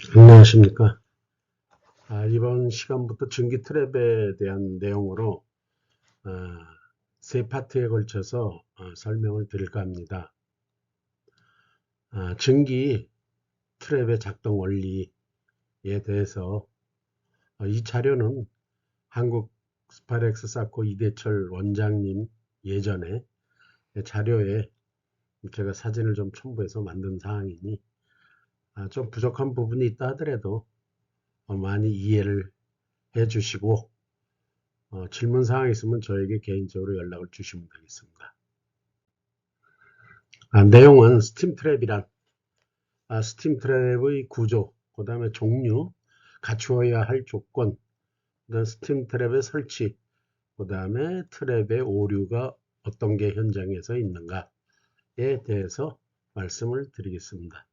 안녕하십니까. 이번 시간부터 전기 트랩에 대한 내용으로 세 파트에 걸쳐서 설명을 드릴까 합니다. 전기 트랩의 작동 원리에 대해서 이 자료는 한국 스파렉스 사코 이대철 원장님 예전에 자료에 제가 사진을 좀 첨부해서 만든 사항이니 좀 부족한 부분이 있다 하더라도 많이 이해를 해 주시고 질문 사항 있으면 저에게 개인적으로 연락을 주시면 되겠습니다. 내용은 스팀 트랩이란 스팀 트랩의 구조, 그 다음에 종류, 갖추어야 할 조건, 그다음 스팀 트랩의 설치, 그 다음에 트랩의 오류가 어떤 게 현장에서 있는가에 대해서 말씀을 드리겠습니다.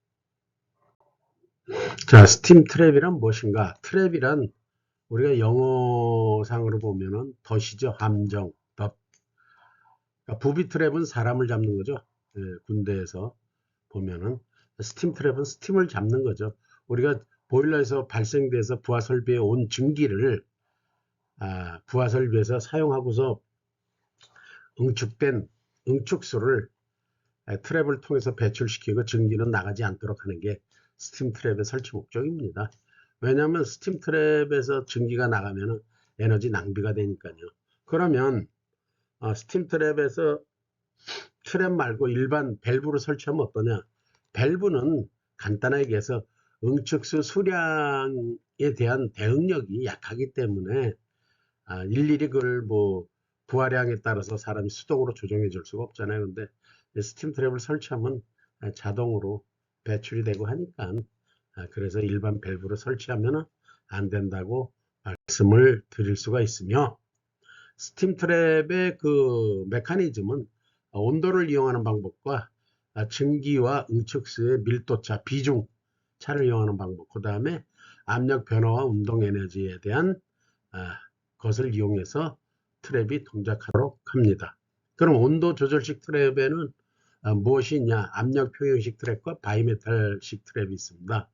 자, 스팀 트랩이란 무엇인가? 트랩이란 우리가 영어상으로 보면은 덫이죠. 함정, 덫. 그러니까 부비 트랩은 사람을 잡는 거죠. 군대에서 보면은 스팀 트랩은 스팀을 잡는 거죠. 우리가 보일러에서 발생돼서 부하 설비에 온 증기를 부하 설비에서 사용하고서 응축된 응축수를 트랩을 통해서 배출시키고 증기는 나가지 않도록 하는 게 스팀 트랩의 설치 목적입니다. 왜냐하면 스팀 트랩에서 증기가 나가면 에너지 낭비가 되니까요. 그러면 스팀 트랩에서 트랩 말고 일반 밸브로 설치하면 어떠냐? 밸브는 간단하게 얘기해서 응축수 수량에 대한 대응력이 약하기 때문에 일일이 그걸 뭐 부하량에 따라서 사람이 수동으로 조정해 줄 수가 없잖아요. 근데 스팀 트랩을 설치하면 자동으로 배출이 되고 하니까 그래서 일반 밸브로 설치하면 안 된다고 말씀을 드릴 수가 있으며, 스팀 트랩의 그 메커니즘은 온도를 이용하는 방법과 증기와 응축수의 밀도차, 비중 차를 이용하는 방법, 그 다음에 압력 변화와 운동 에너지에 대한 것을 이용해서 트랩이 동작하도록 합니다. 그럼 온도 조절식 트랩에는 무엇이 있냐? 압력 평형식 트랩과 바이메탈식 트랩이 있습니다.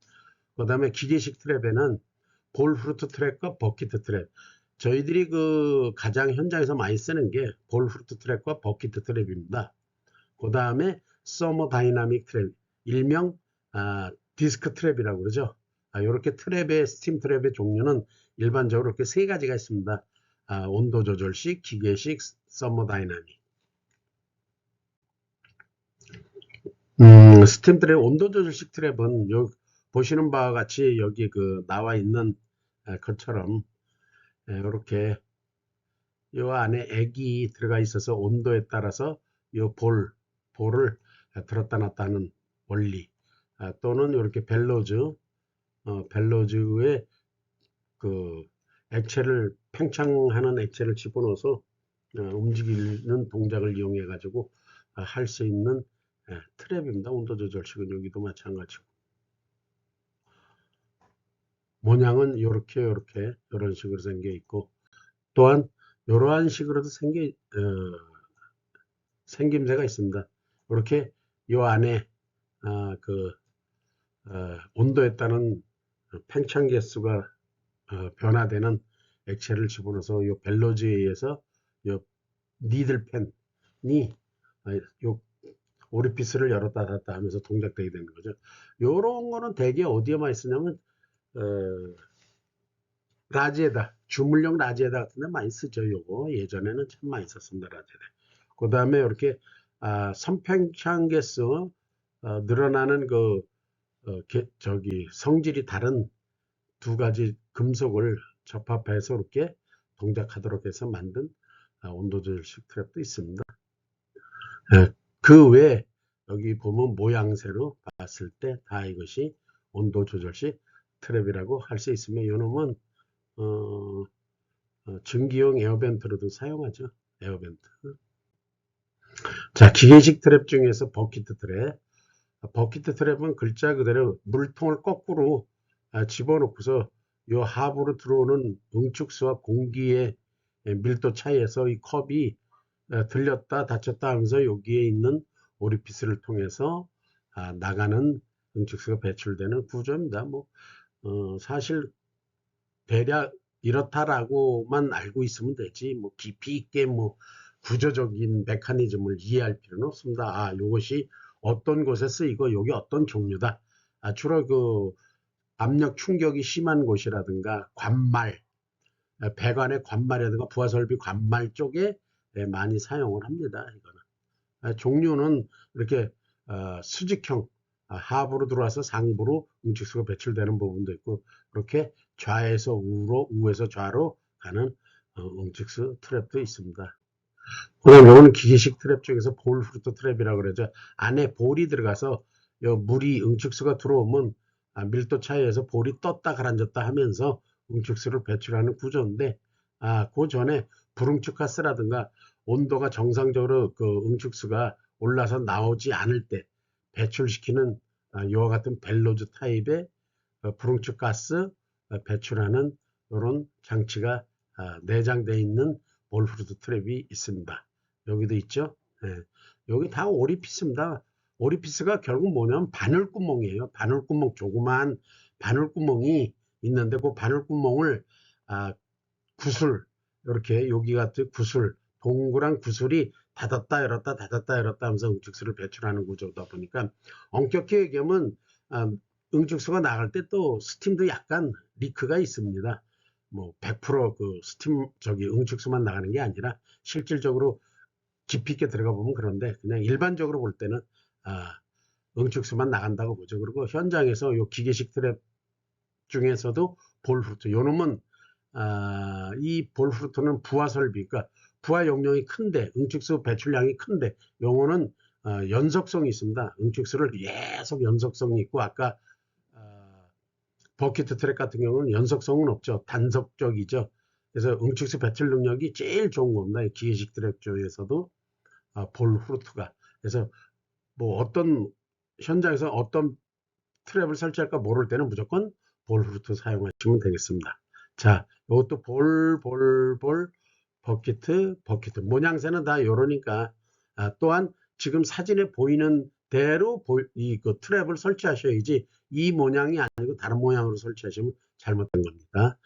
그 다음에 기계식 트랩에는 볼 프루트 트랩과 버킷 트랩. 저희들이 그 가장 현장에서 많이 쓰는 게 볼 프루트 트랩과 버킷 트랩입니다. 그 다음에 서머 다이나믹 트랩, 일명 디스크 트랩이라고 그러죠. 이렇게 트랩의 스팀 트랩의 종류는 일반적으로 이렇게 세 가지가 있습니다. 온도 조절식, 기계식, 서머 다이나믹. 스팀 트랩, 온도 조절식 트랩은 보시는 바와 같이 여기 그 나와 있는 것처럼 이렇게 요 안에 액이 들어가 있어서 온도에 따라서 요 볼을 들었다 놨다 하는 원리, 또는 이렇게 벨로즈의 그 액체를 팽창하는 액체를 집어넣어서 움직이는 동작을 이용해 가지고 할 수 있는 트랩입니다. 온도 조절식은 여기도 마찬가지고, 모양은 요렇게 이런 식으로 생겨 있고, 또한 이러한 식으로도 생김새가 있습니다. 이렇게 요 안에 그 온도에 따른 팽창 개수가 변화되는 액체를 집어넣어서 요 벨로즈에 의해서 요 니들펜이 요 오리피스를 열었다 닫았다 하면서 동작되게 되는 거죠. 요런 거는 대개 어디에 많이 쓰냐면 어, 라지에다, 주물용 라지에다 같은 데 많이 쓰죠. 요거 예전에는 참 많이 썼습니다. 라지에다. 그 다음에 이렇게 선팽창 개수 늘어나는 그 성질이 다른 두 가지 금속을 접합해서 이렇게 동작하도록 해서 만든 온도 조절식 트랩도 있습니다. 그 외에 여기 보면 모양새로 봤을 때 다 이것이 온도 조절식 트랩이라고 할 수 있으며, 이놈은 전기용 에어벤트로도 사용하죠. 에어벤트. 자, 기계식 트랩 중에서 버킷 트랩. 버킷 트랩은 글자 그대로 물통을 거꾸로 집어넣고서 요 하부로 들어오는 응축수와 공기의 밀도 차이에서 이 컵이 들렸다 닫혔다 하면서 여기에 있는 오리피스를 통해서 나가는 응축수가 배출되는 구조입니다. 뭐 사실 대략 이렇다라고만 알고 있으면 되지 뭐 깊이 있게 뭐 구조적인 메커니즘을 이해할 필요는 없습니다. 아, 이것이 어떤 곳에 쓰이고 여기 어떤 종류다. 주로 그 압력 충격이 심한 곳이라든가 관말, 배관의 관말이라든가 부하설비 관말 쪽에 많이 사용을 합니다. 이거는. 종류는 이렇게 수직형, 하부로 들어와서 상부로 응축수가 배출되는 부분도 있고, 그렇게 좌에서 우로, 우에서 좌로 가는 응축수 트랩도 있습니다. 그다음 요거는 기계식 트랩 중에서 볼 프루트 트랩이라고 그러죠. 안에 볼이 들어가서 요 물이 응축수가 들어오면 밀도 차이에서 볼이 떴다 가라앉았다 하면서 응축수를 배출하는 구조인데, 그 전에 불응축 가스라든가 온도가 정상적으로 그 응축수가 올라서 나오지 않을 때 배출시키는 이와 같은 벨로즈 타입의 불응축 가스 배출하는 이런 장치가 내장되어 있는 볼 프루트 트랩이 있습니다. 여기도 있죠. 예. 여기 다 오리피스입니다. 오리피스가 결국 뭐냐면 바늘구멍이에요. 바늘구멍, 조그만 바늘구멍이 있는데 그 바늘구멍을 구슬, 이렇게 여기 같은 구슬, 동그란 구슬이 닫았다 열었다 닫았다 열었다 하면서 응축수를 배출하는 구조다 보니까, 엄격히 얘기하면 응축수가 나갈 때 또 스팀도 약간 리크가 있습니다. 뭐 100%그 스팀 저기 응축수만 나가는 게 아니라 실질적으로 깊이 있게 들어가 보면 그런데, 그냥 일반적으로 볼 때는 응축수만 나간다고 보죠. 그리고 현장에서 요 기계식 트랩 중에서도 볼프루트, 요 놈은 이 볼프루트는 부하 설비, 그러니까 부하 용량이 큰데 응축수 배출량이 큰데 요거는 연속성이 있습니다. 응축수를 계속 연속성이 있고, 아까 버킷 트랙 같은 경우는 연속성은 없죠. 단속적이죠. 그래서 응축수 배출 능력이 제일 좋은 겁니다. 기계식 트랙 중에서도 볼프루트가. 그래서 뭐 어떤 현장에서 어떤 트랩을 설치할까 모를 때는 무조건 볼프루트 사용하시면 되겠습니다. 자, 이것도 버킷. 모양새는 다 이러니까, 또한 지금 사진에 보이는 대로 그 트랩을 설치하셔야지, 이 모양이 아니고 다른 모양으로 설치하시면 잘못된 겁니다.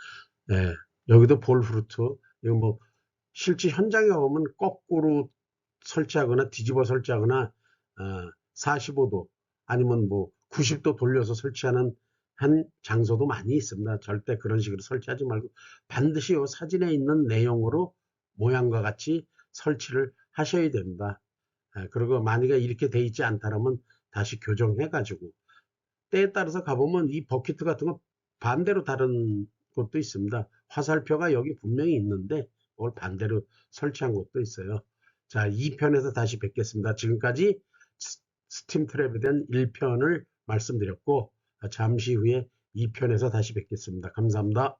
예, 여기도 볼프루트. 이거 뭐 실제 현장에 오면 거꾸로 설치하거나 뒤집어 설치하거나 45도 아니면 뭐 90도 돌려서 설치하는 한 장소도 많이 있습니다. 절대 그런 식으로 설치하지 말고 반드시 이 사진에 있는 내용으로 모양과 같이 설치를 하셔야 됩니다. 그리고 만약에 이렇게 돼 있지 않다면 다시 교정해 가지고, 때에 따라서 가보면 이 버킷 같은 거 반대로 다른 것도 있습니다. 화살표가 여기 분명히 있는데 그걸 반대로 설치한 것도 있어요. 자, 2편에서 다시 뵙겠습니다. 지금까지 스팀 트랩에 대한 1편을 말씀드렸고, 잠시 후에 2편에서 다시 뵙겠습니다. 감사합니다.